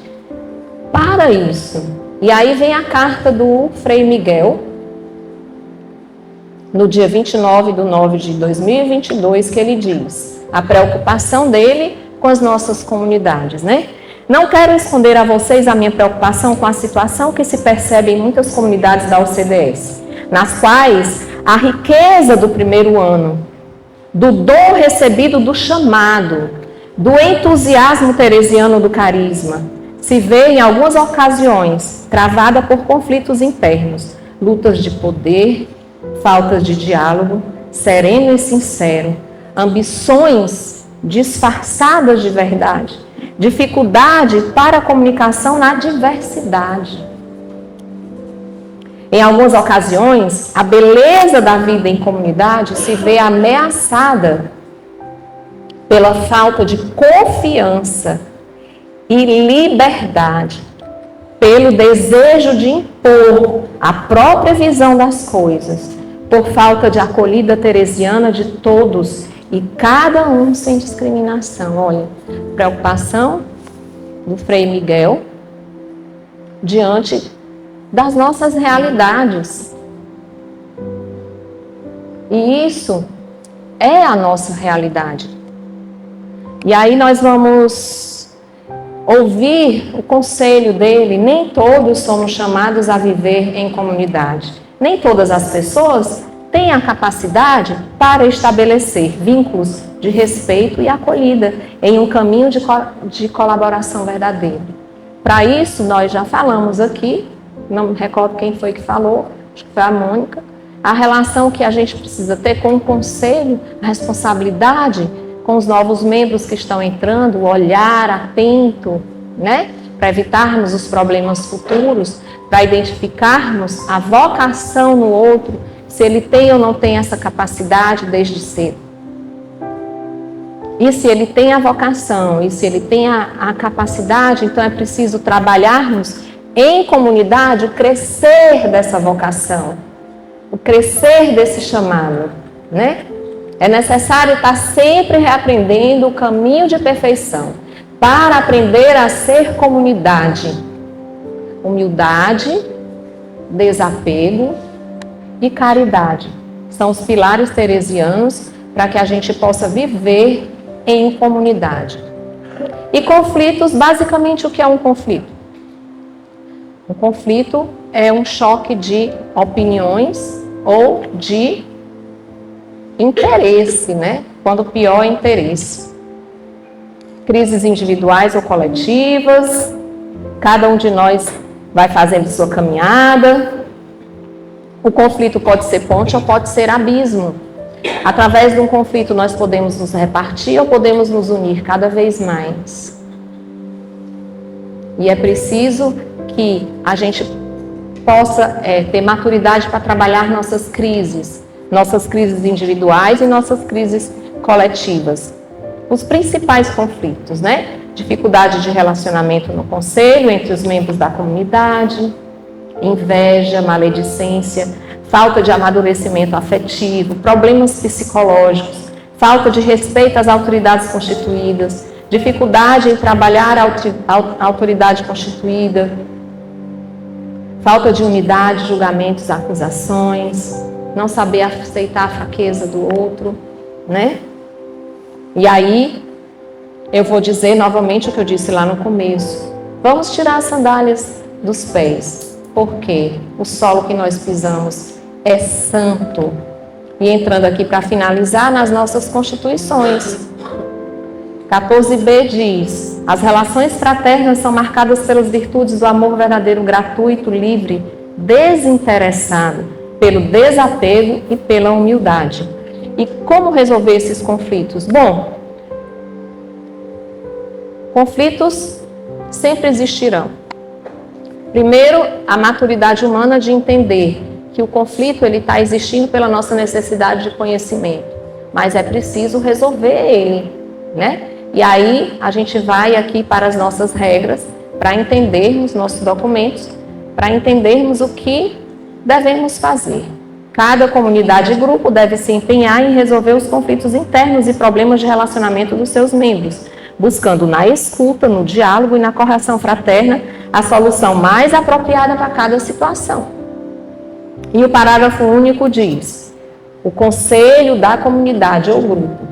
[SPEAKER 1] para isso. E aí vem a carta do Frei Miguel, no dia 29/9/2022, que ele diz a preocupação dele com as nossas comunidades, né? Não quero esconder a vocês a minha preocupação com a situação que se percebe em muitas comunidades da OCDS, nas quais a riqueza do primeiro ano, do dom recebido do chamado, do entusiasmo teresiano do carisma, se vê em algumas ocasiões travada por conflitos internos, lutas de poder, faltas de diálogo, sereno e sincero, ambições disfarçadas de verdade, dificuldade para a comunicação na diversidade. Em algumas ocasiões, a beleza da vida em comunidade se vê ameaçada pela falta de confiança e liberdade, pelo desejo de impor a própria visão das coisas, por falta de acolhida teresiana de todos e cada um sem discriminação. Olha, preocupação do Frei Miguel diante das nossas realidades. E isso é a nossa realidade. E aí nós vamos ouvir o conselho dele. Nem todos somos chamados a viver em comunidade. Nem todas as pessoas têm a capacidade para estabelecer vínculos de respeito e acolhida em um caminho de colaboração verdadeira. Para isso, nós já falamos aqui, não me recordo quem foi que falou, acho que foi a Mônica, a relação que a gente precisa ter com o conselho, a responsabilidade com os novos membros que estão entrando, o olhar atento, né? Para evitarmos os problemas futuros, para identificarmos a vocação no outro, se ele tem ou não tem essa capacidade desde cedo. E se ele tem a vocação, e se ele tem a capacidade, então é preciso trabalharmos em comunidade o crescer dessa vocação, o crescer desse chamado, né? É necessário estar sempre reaprendendo o caminho de perfeição para aprender a ser comunidade. Humildade, desapego e caridade são os pilares teresianos para que a gente possa viver em comunidade. E conflitos, basicamente, o que é um conflito? Um conflito é um choque de opiniões ou de interesse, né? Quando pior é interesse. Crises individuais ou coletivas, cada um de nós vai fazendo sua caminhada. O conflito pode ser ponte ou pode ser abismo. Através de um conflito nós podemos nos repartir ou podemos nos unir cada vez mais. E é preciso que a gente possa ter maturidade para trabalhar nossas crises individuais e nossas crises coletivas. Os principais conflitos, né? Dificuldade de relacionamento no conselho entre os membros da comunidade, inveja, maledicência, falta de amadurecimento afetivo, problemas psicológicos, falta de respeito às autoridades constituídas, dificuldade em trabalhar a autoridade constituída, falta de unidade, julgamentos, acusações, não saber aceitar a fraqueza do outro, né? E aí, eu vou dizer novamente o que eu disse lá no começo. Vamos tirar as sandálias dos pés, porque o solo que nós pisamos é santo. E entrando aqui para finalizar nas nossas constituições. 14b diz: as relações fraternas são marcadas pelas virtudes do amor verdadeiro, gratuito, livre, desinteressado, pelo desapego e pela humildade. E como resolver esses conflitos? Bom, conflitos sempre existirão. Primeiro, a maturidade humana de entender que o conflito está existindo pela nossa necessidade de conhecimento, mas é preciso resolver ele, né? E aí a gente vai aqui para as nossas regras, para entendermos nossos documentos, para entendermos o que devemos fazer. Cada comunidade e grupo deve se empenhar em resolver os conflitos internos e problemas de relacionamento dos seus membros, buscando na escuta, no diálogo e na correção fraterna a solução mais apropriada para cada situação. E o parágrafo único diz: o conselho da comunidade ou grupo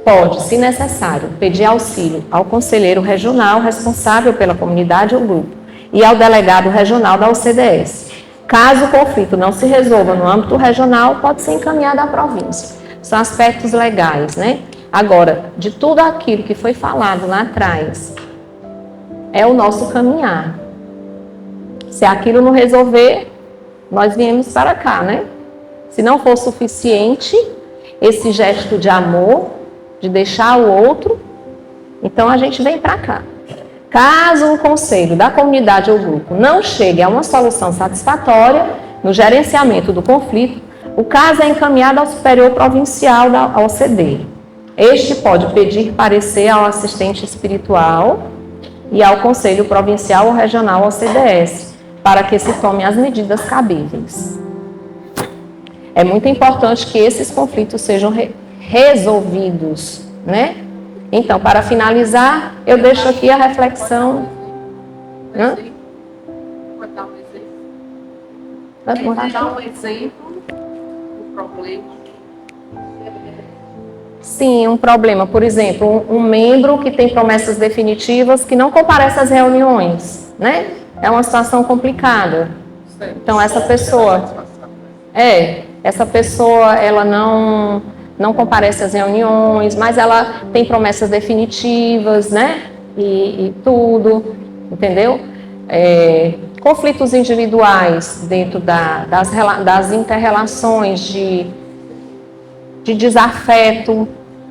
[SPEAKER 1] pode, se necessário, pedir auxílio ao conselheiro regional responsável pela comunidade ou grupo e ao delegado regional da OCDS. Caso o conflito não se resolva no âmbito regional, pode ser encaminhado à província. São aspectos legais, né? Agora, de tudo aquilo que foi falado lá atrás, é o nosso caminhar. Se aquilo não resolver, nós viemos para cá, né? Se não for suficiente esse gesto de amor, de deixar o outro, então a gente vem para cá. Caso um conselho da comunidade ou grupo não chegue a uma solução satisfatória no gerenciamento do conflito, o caso é encaminhado ao superior provincial da OCD. Este pode pedir parecer ao assistente espiritual e ao conselho provincial ou regional OCDS, para que se tomem as medidas cabíveis. É muito importante que esses conflitos sejam resolvidos, né? Então, para finalizar, eu deixo aqui a reflexão.
[SPEAKER 3] Pode dar um exemplo do problema?
[SPEAKER 1] Sim, um problema. Por exemplo, um membro que tem promessas definitivas que não comparece às reuniões, né? É uma situação complicada. Então, essa pessoa ela não comparece às reuniões, mas ela tem promessas definitivas, né? E tudo, entendeu? Conflitos individuais dentro das inter-relações de desafeto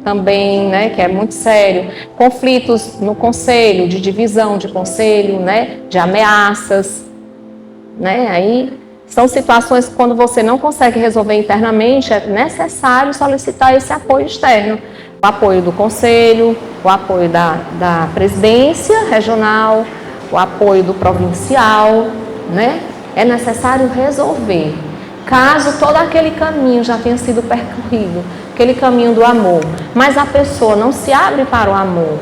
[SPEAKER 1] também, né? Que é muito sério. Conflitos no conselho, de divisão de conselho, né? De ameaças, né? Aí são situações que, quando você não consegue resolver internamente, é necessário solicitar esse apoio externo. O apoio do conselho, o apoio da presidência regional, o apoio do provincial, né? É necessário resolver. Caso todo aquele caminho já tenha sido percorrido, aquele caminho do amor, mas a pessoa não se abre para o amor,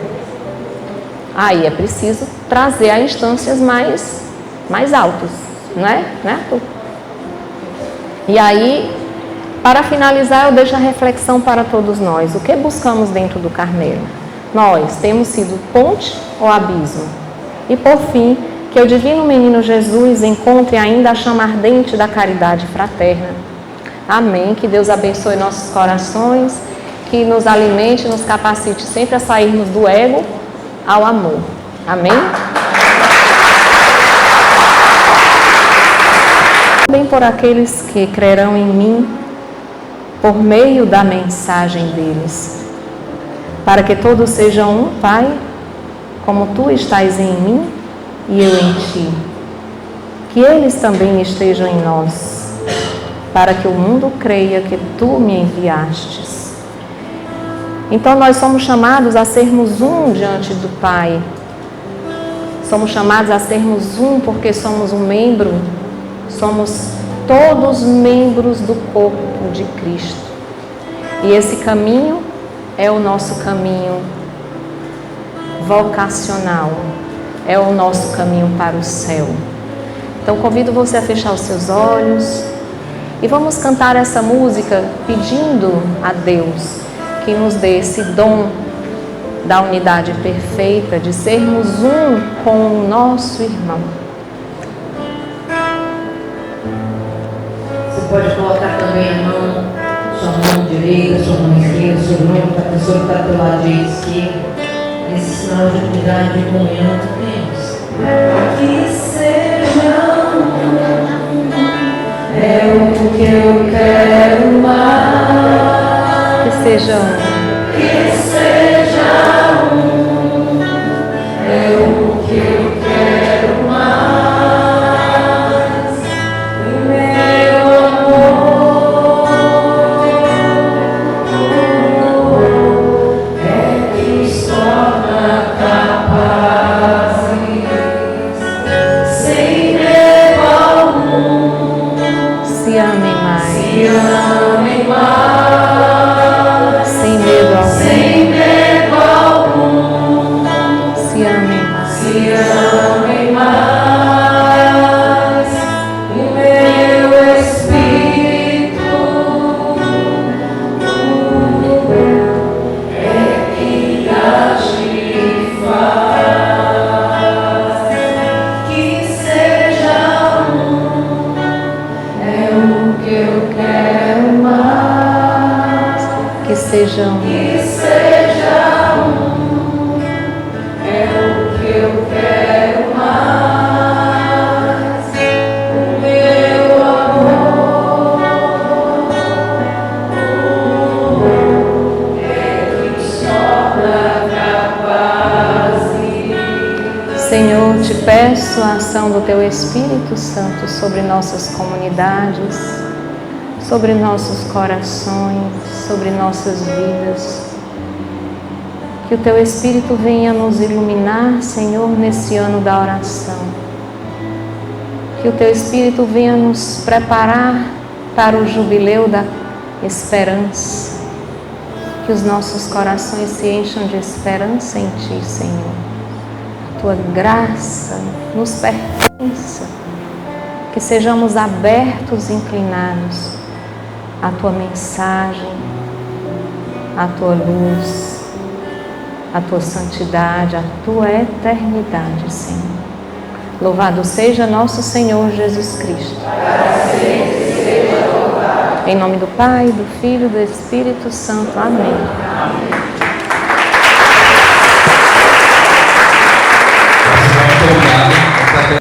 [SPEAKER 1] aí é preciso trazer a instâncias mais altas, não é? E aí, para finalizar, eu deixo a reflexão para todos nós. O que buscamos dentro do Carneiro? Nós temos sido ponte ou abismo? E por fim, que o divino menino Jesus encontre ainda a chama ardente da caridade fraterna. Amém. Que Deus abençoe nossos corações, que nos alimente, nos capacite sempre a sairmos do ego ao amor. Amém? Também por aqueles que crerão em mim, por meio da mensagem deles, para que todos sejam um, Pai, como Tu estás em mim e eu em ti. Que eles também estejam em nós, para que o mundo creia que tu me enviastes. Então nós somos chamados a sermos um diante do Pai. Somos chamados a sermos um porque somos um membro, somos todos membros do corpo de Cristo. E esse caminho é o nosso caminho vocacional, é o nosso caminho para o céu. Então convido você a fechar os seus olhos e vamos cantar essa música pedindo a Deus que nos dê esse dom da unidade perfeita, de sermos um com o nosso irmão.
[SPEAKER 4] Você pode colocar também a mão, sua mão direita, sua mão esquerda, sobre o ombro da pessoa que está do lado esquerdo. Esse sinal de unidade e comunhão que temos. Que seja um, é o que eu quero mais.
[SPEAKER 1] Que seja um.
[SPEAKER 4] Que seja um, é o que eu quero mais. O meu amor é que os torna capazes, sem medo algum,
[SPEAKER 1] Se amem mais.
[SPEAKER 4] se amem mais.
[SPEAKER 1] Sem medo algum.
[SPEAKER 4] Sem medo algum,
[SPEAKER 1] Se amem mais.
[SPEAKER 4] se amem mais. O meu espírito é que age e faz. Que seja um, é o que eu quero mais.
[SPEAKER 1] Que sejam.
[SPEAKER 4] Que seja um, é o que eu quero mais. O meu amor é que nos torna capazes.
[SPEAKER 1] Senhor, te peço a ação do Teu Espírito Santo sobre nossas comunidades, sobre nossos corações, sobre nossas vidas. Que o Teu Espírito venha nos iluminar, Senhor, nesse ano da oração. Que o Teu Espírito venha nos preparar para o jubileu da esperança. Que os nossos corações se encham de esperança em Ti, Senhor. A Tua graça nos pertença. Que sejamos abertos e inclinados à Tua mensagem, à Tua luz, à Tua santidade, à Tua eternidade, Senhor. Louvado seja nosso Senhor Jesus Cristo. Em nome do Pai, do Filho e do Espírito Santo. Amém.